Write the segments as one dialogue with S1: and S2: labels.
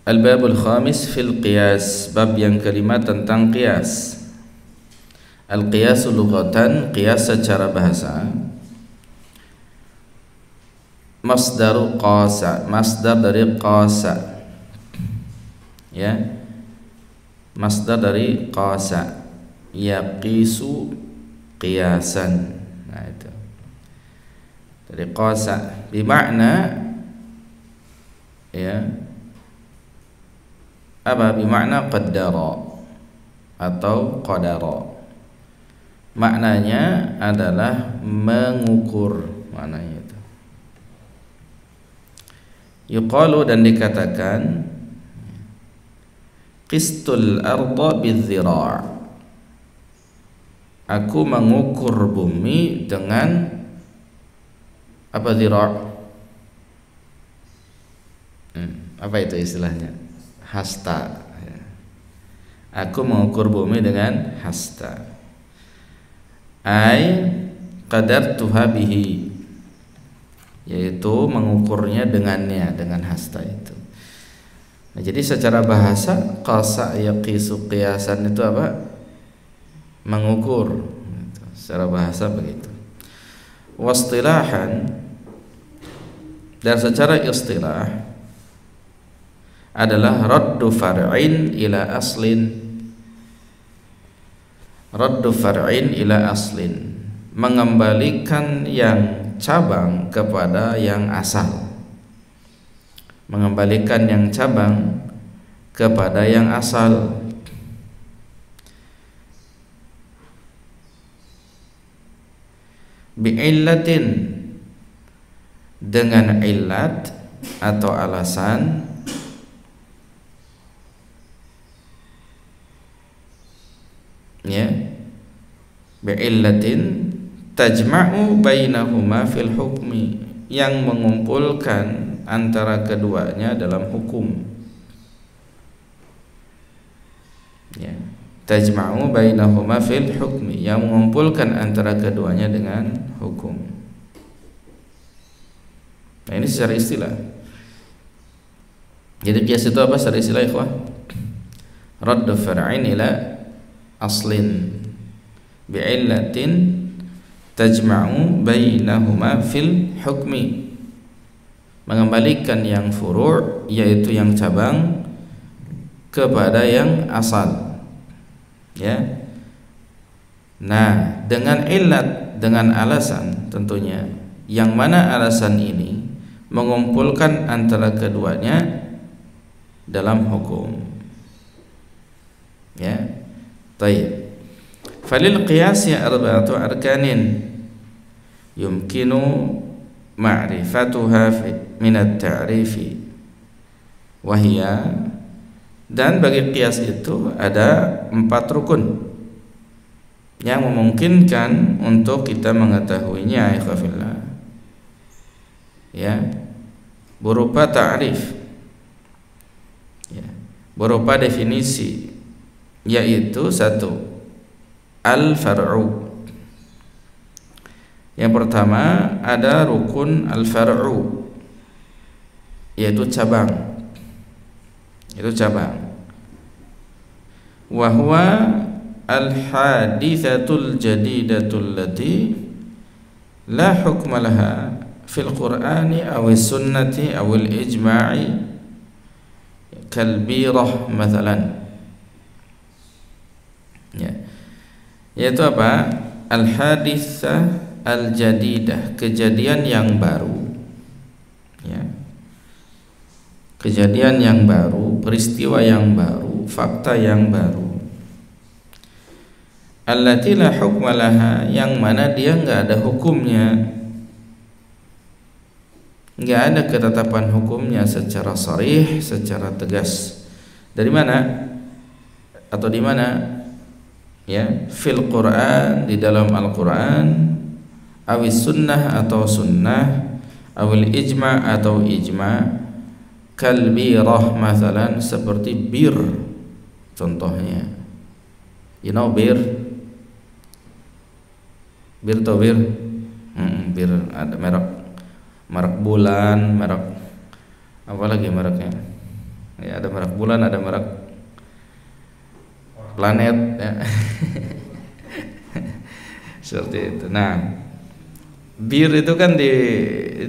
S1: Al-babul khamis fil qiyas, bab yang kelima tentang qiyas. Al-qiyasu lughatan, qiyas secara bahasa. Masdaru qasa, masdar dari qasa. Ya. Masdar dari qasa. Yaqisu qiyasan. Nah itu. Dari qasa bermakna ya. Apa bermakna qaddara atau qadara. Maknanya adalah mengukur, maknanya itu. Yuqalu, dan dikatakan, qistul arda bidzira'. Aku mengukur bumi dengan apa dzira'? Apa itu istilahnya? Hasta. Aku mengukur bumi dengan hasta. Ai qadartuha bihi, yaitu mengukurnya dengannya, dengan hasta itu. Nah, jadi secara bahasa qasa yaqisu qiyasan itu apa? Mengukur. Secara bahasa begitu. Wastilahan, dan secara istilah adalah raddu far'in ila aslin. Raddu far'in ila aslin, mengembalikan yang cabang kepada yang asal. Mengembalikan yang cabang kepada yang asal. Bi'illatin, dengan illat atau alasan, ya, bi'illatin tajma'u bainahuma fil hukmi, yang mengumpulkan antara keduanya dalam hukum. Ya, tajma'u bainahuma fil hukmi, yang mengumpulkan antara keduanya dengan hukum. Nah, ini secara istilah. Jadi qiyas itu apa secara istilah, ikhwah? Raddu far'in ila aslin bi'illatin tajma'u bainahuma fil hukmi, mengembalikan yang furu', yaitu yang cabang, kepada yang asal. Ya. Nah, dengan illat, dengan alasan tentunya, yang mana alasan ini mengumpulkan antara keduanya dalam hukum. Ya. Tayyib. Falil qiyasi arba'atu arkanin yumkinu ma'rifatuha min at-ta'rifi wa hiya, dan bagi qiyas itu ada 4 rukun yang memungkinkan untuk kita mengetahuinya, ikhwafillah. Ya, berupa ta'rif, ya, berupa definisi, yaitu 1, al-far'u. Yang pertama ada rukun al-far'u, yaitu cabang. Itu cabang. Wa huwa al-hadithatul jadidatul lati la hukma laha fil qur'ani awis sunnati awil ijma'i, kalbirah mathalan. Ya. Yaitu apa? Al-haditsah al-jadidah, kejadian yang baru. Ya. Kejadian yang baru, peristiwa yang baru, fakta yang baru. Allati la hukma laha, yang mana dia enggak ada hukumnya. Enggak ada ketetapan hukumnya secara sharih, secara tegas. Dari mana? Atau di mana? Ya, fil Quran, di dalam Al-Quran, awis sunnah atau sunnah, awil ijma atau ijma, kalbirah masalan, seperti bir contohnya. You know bir? Bir atau bir? Bir ada merek bulan, merek apa lagi mereknya? Ya, ada merek bulan, ada merek planet ya. Seperti itu. Nah, bir itu kan di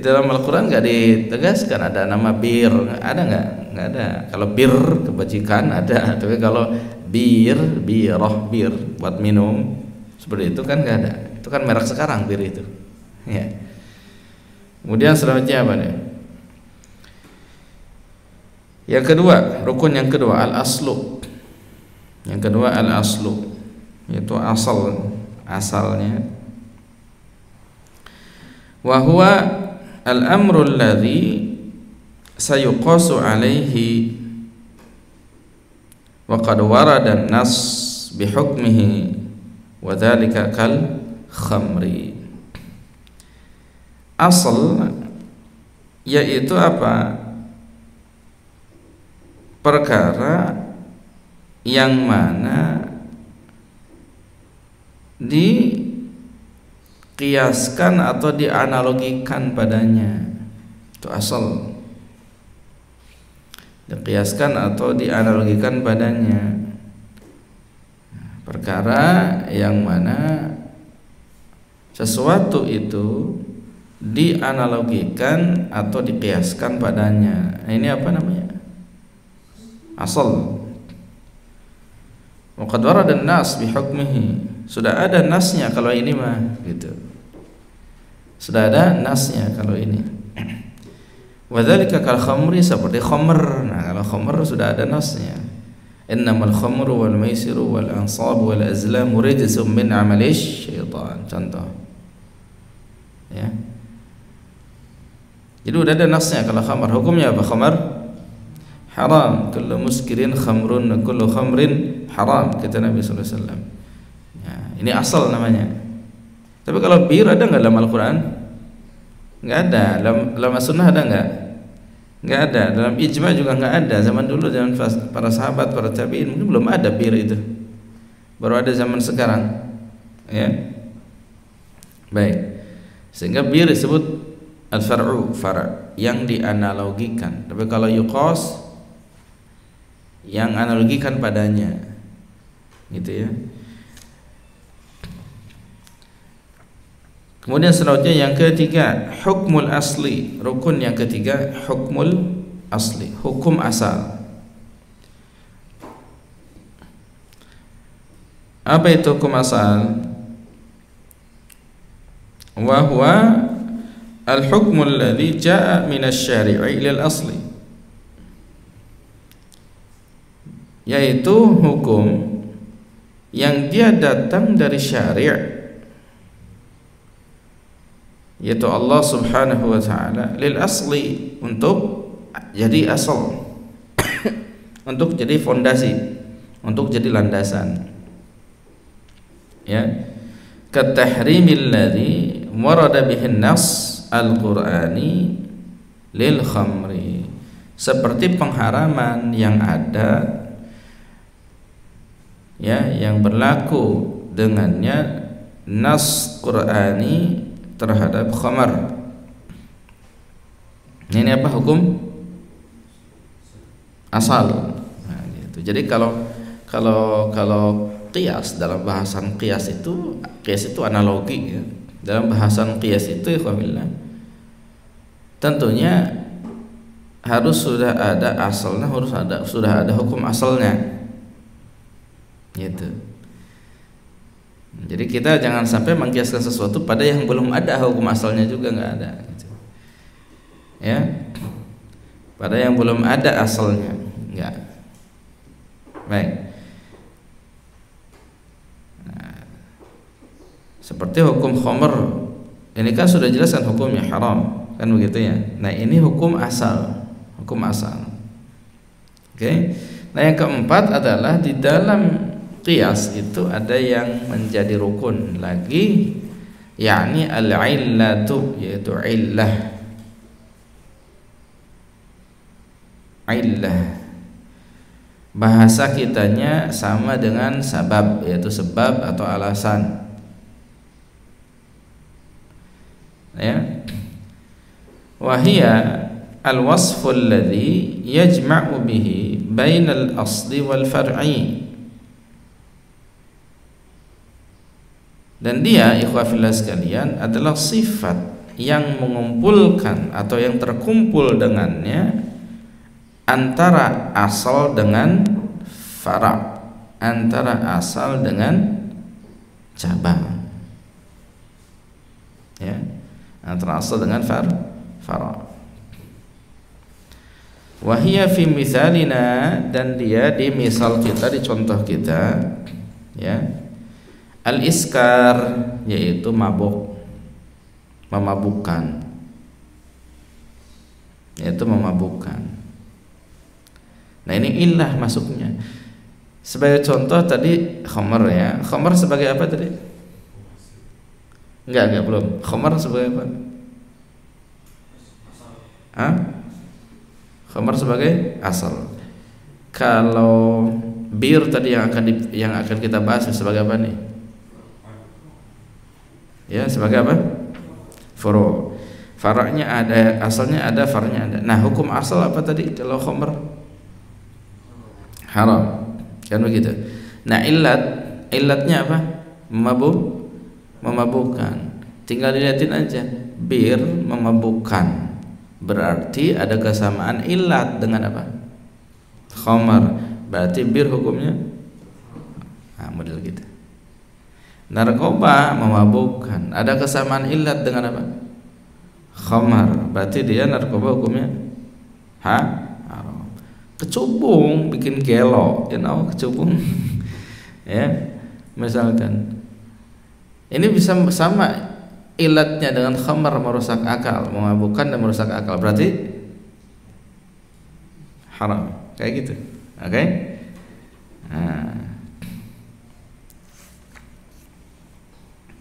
S1: dalam Al-Quran nggak ditegaskan ada nama bir, ada nggak? Nggak ada. Kalau bir kebajikan ada, tapi kalau birah bir buat minum seperti itu kan nggak ada. Itu kan merek sekarang bir itu. Ya. Kemudian selanjutnya apa nih? Yang kedua, rukun yang kedua al-aslu. Yang kedua al-aslu, yaitu asalnya. Wa huwa al-amru alladhi sayuqasu alaihi wa qad warada an-nas bihukmihi wa dhalika kal khamri. Asal yaitu apa? Perkara yang mana dikiaskan atau dianalogikan padanya, itu asal. Dikiaskan atau dianalogikan padanya, perkara yang mana sesuatu itu dianalogikan atau dikiaskan padanya. Nah, ini apa namanya? Asal. Wa qad warada an-nas bi hukmihi. Sudah ada nasnya kalau ini mah gitu. Sudah ada nasnya kalau ini. Wa dzalika kal khamri, seperti khamr. Nah, kalau khamr sudah ada nasnya. Innamal khamru wal maisiru wal ansabu wal azlamu rijsum min amali syaitan. Contoh. Ya. Jadi udah ada nasnya kalau khamr. Hukumnya apa khamr? Haram. Kullu muskirin khamrun, kullu khamrin haram, kata Nabi sallallahu alaihi wasallam. Ya, ini asal namanya. Tapi kalau bir ada enggak dalam Al-Qur'an? Enggak ada. Dalam As-Sunnah ada enggak? Enggak ada. Dalam ijma juga enggak ada. Zaman dulu, zaman para sahabat, para tabi'in mungkin belum ada bir itu. Baru ada zaman sekarang. Ya. Baik. Sehingga bir disebut al-far'u, far', yang dianalogikan. Tapi kalau yuqas, yang analogikan padanya, gitu ya. Kemudian selanjutnya yang ketiga, hukmul asli. Rukun yang ketiga, hukmul asli, hukum asal. Apa itu hukum asal? Wa huwa al-hukmu alladhi jaa min asy-syari'i ila al-asli, yaitu hukum yang dia datang dari syari', yaitu Allah Subhanahu wa taala, lil asli, untuk jadi asal, untuk jadi fondasi, untuk jadi landasan. Ya, katahrimil ladzi warada bihin nas al-Qur'ani lil khamri, seperti pengharaman yang ada, ya, yang berlaku dengannya nas Qur'ani terhadap khamar. Ini apa hukum asal? Nah, gitu. Jadi kalau qiyas, dalam bahasan qiyas itu analogi ya. Dalam bahasan qiyas itu ikhwanillah, tentunya harus sudah ada asalnya, sudah ada hukum asalnya. Gitu. Jadi kita jangan sampai mengkiaskan sesuatu pada yang belum ada hukum asalnya juga, nggak ada. Gitu. Ya, pada yang belum ada asalnya, nggak. Baik. Nah, seperti hukum khamr, ini kan sudah jelas kan hukumnya haram, kan begitu ya. Nah, ini hukum asal, hukum asal. Oke. Nah, yang keempat adalah di dalam qiyas itu ada yang menjadi rukun lagi, yakni al-illatu, yaitu illah. Bahasa kitanya sama dengan sabab, yaitu sebab atau alasan. Ya. Wahia al-wasfu alladhi yajma'u bihi bainal asli wal far'i. Dan dia, ikhwah fillah sekalian, adalah sifat yang mengumpulkan atau yang terkumpul dengannya antara asal dengan fara', antara asal dengan cabang, ya, antara asal dengan fara'. Wahia fi misalina, dan dia di misal kita, di contoh kita, ya, al-iskar, yaitu mabuk, memabukkan, yaitu memabukkan. Nah, ini illah masuknya. Sebagai contoh tadi khamar, ya. Khamar sebagai apa tadi? Enggak belum. Khamar sebagai apa? Hah? Khamar sebagai asal. Kalau bir tadi yang akan kita bahas sebagai apa nih? Ya, sebagai apa? Furu'. Fara'nya ada, asalnya ada, far'nya ada. Nah, hukum asal apa tadi kalau khamar? Haram. Kan begitu. Nah, illatnya apa? Memabukkan. Tinggal dilihatin aja. Bir memabukkan. Berarti ada kesamaan illat dengan apa? Khamar. Berarti bir hukumnya model gitu. Narkoba memabukkan. Ada kesamaan illat dengan apa? Khamar. Berarti dia narkoba hukumnya haram. Kecubung bikin gelo, you know, kecubung. Ya, misalkan. Ini bisa sama ilatnya dengan khamar, merusak akal, memabukkan dan merusak akal. Berarti haram. Kayak gitu. Oke? Okay?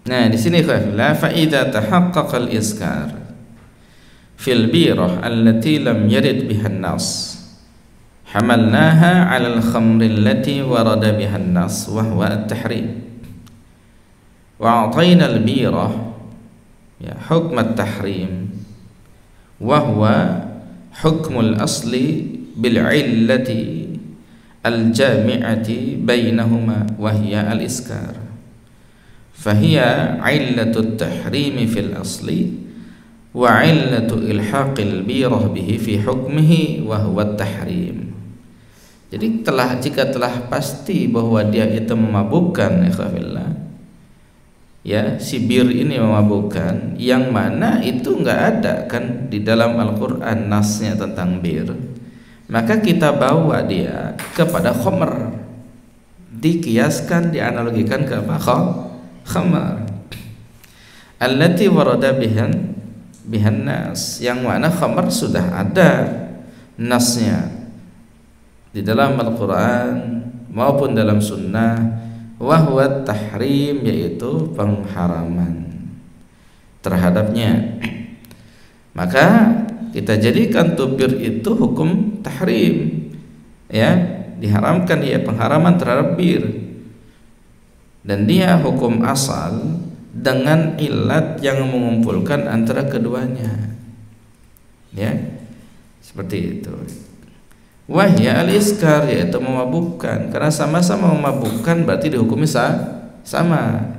S1: Nah, di sini la fa idza tahaqqaqa al-iskar fil birah allati lam yarid biha an-nas hamalnaha 'ala al-khamr allati warada biha an-nas wa huwa at-tahrim wa a'tayna al-birah ya hukm at-tahrim wa huwa hukm al-asli bil 'illati al-jami'ati bainahuma wa hiya al-iskar. Fahiya 'illatut tahrimi fil asli wa 'illatu ilhaqil birah bihi fi hukmihi wa huwa at-tahrim. Jadi jika telah pasti bahwa dia itu memabukkan, ya, si bir ini memabukkan, yang mana itu enggak ada kan di dalam Al-Qur'an nasnya tentang bir, maka kita bawa dia kepada khamr, dikiaskan, dianalogikan ke apa? Khamar allati warada bihan nas, yang mana khamar sudah ada nasnya di dalam Al-Quran maupun dalam sunnah, wa huwa tahrim, yaitu pengharaman terhadapnya. Maka kita jadikan bir itu hukum tahrim, ya, diharamkan, ya, pengharaman terhadap bir, dan dia hukum asal dengan ilat yang mengumpulkan antara keduanya, ya, seperti itu. Wahya al-iskar, yaitu memabukkan, karena sama-sama memabukkan berarti dihukumi sama,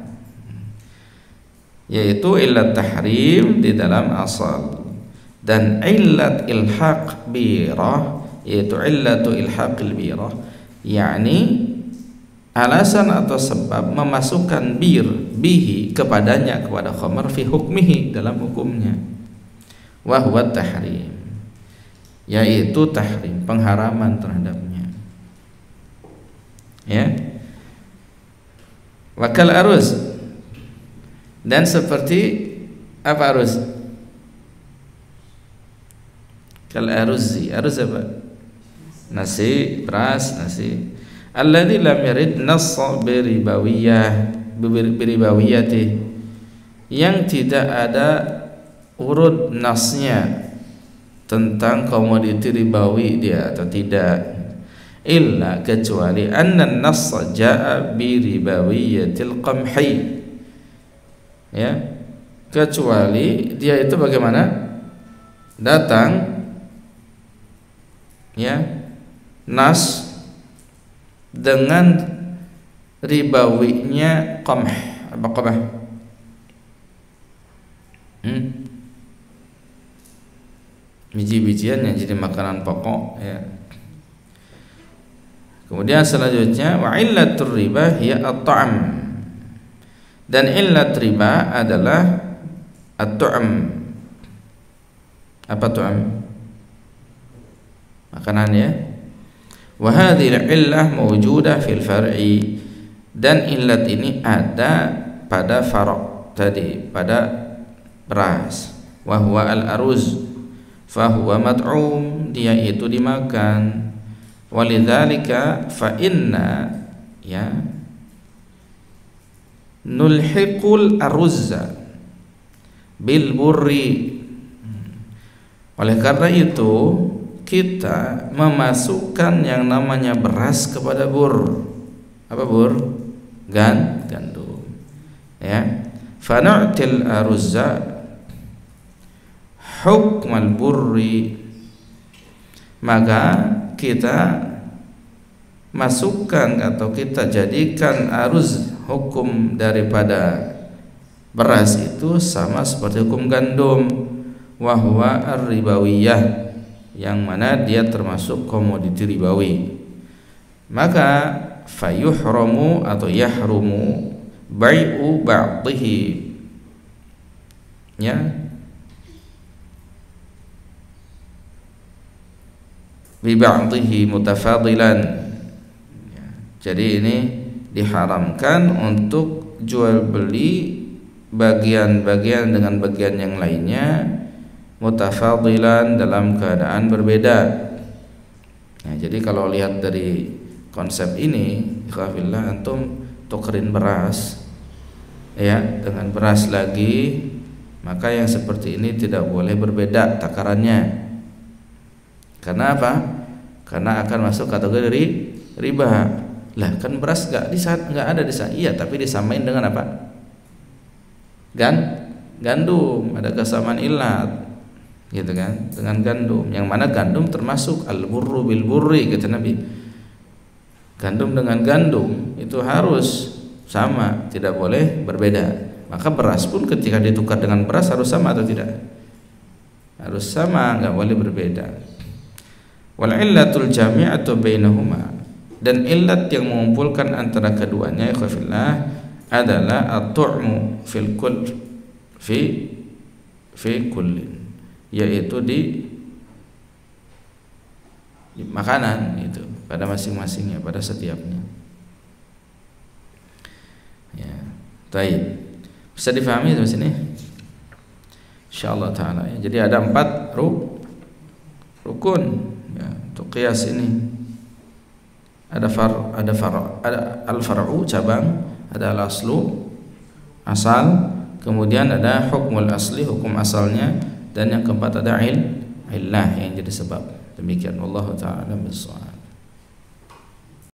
S1: yaitu ilat tahrim di dalam asal, dan ilat ilhaq birah, yaitu illatu ilhaqil birah, yakni alasan atau sebab memasukkan bir bihi kepadanya, kepada khamar, fi hukmihi, dalam hukumnya, wa huwa tahrim, yaitu tahrim, pengharaman terhadapnya, ya. Wakal aruz, dan seperti apa aruz? Kal aruzi, aruz apa? Nasi, beras, nasi. Alladzi lam yarid nass biribawiyati, yang tidak ada urut nasnya tentang komoditi ribawi dia atau tidak, illa, kecuali anna nass jaa biribawiyatil qamhi, ya, kecuali dia itu bagaimana datang ya nas dengan ribawinya qamh. Apa qamh? Biji-bijian yang jadi makanan pokok ya. Kemudian selanjutnya wa illatur riba hiya at-ta'am. Dan illat riba adalah at-ta'am. Apa ta'am? Makanan ya. Wa hadhihi illah mawjudah fil far'i. Dan illat ini ada pada far' tadi, pada beras. Wa huwa al-aruz. Fahuwa mat'um, dia itu dimakan. Walidzalika fa inna ya nulhiqul aruzza bil burri. Oleh karena itu kita memasukkan yang namanya beras kepada bur. Apa bur? Gandum. Ya. Fa nu'til aruzza hukmal burri, maka kita masukkan atau kita jadikan aruz hukum daripada beras itu sama seperti hukum gandum, wa huwa ar-ribawiyah, yang mana dia termasuk komoditi ribawi. Maka fayuhramu atau yahrumu bai'u ba'dihi, ya, bi ba'dihi mutafadilan. Ya, jadi ini diharamkan untuk jual beli bagian-bagian dengan bagian yang lainnya mutafadilan, dalam keadaan berbeda. Nah, jadi kalau lihat dari konsep ini, ikhwafillah, antum tukerin beras ya dengan beras lagi, maka yang seperti ini tidak boleh berbeda takarannya. Karena apa? Karena akan masuk kategori riba. Lah kan beras nggak ada di sana. Iya, tapi disamain dengan apa? Gandum, ada kesamaan ilat, gitu kan? Dengan gandum. Yang mana gandum termasuk al-burru bil burri, kata Nabi. Gandum dengan gandum itu harus sama, tidak boleh berbeda. Maka beras pun ketika ditukar dengan beras harus sama atau tidak? Harus sama, nggak boleh berbeda. Wal illatul jami'atu bainahuma, dan illat yang mengumpulkan antara keduanya ikhwafillah adalah at-tu'mu fil kull fi kullin, yaitu di makanan itu pada masing-masingnya, pada setiapnya. Ya, baik. Bisa difahami di sini? Insyaallah taala ya. Jadi ada 4 rukun ya, untuk qiyas ini. Ada al-far'u, cabang, ada al-aslu, asal, kemudian ada hukmul asli, hukum asalnya, dan yang keempat ada illah yang jadi sebab. Demikian, wallahu ta'ala bissawab.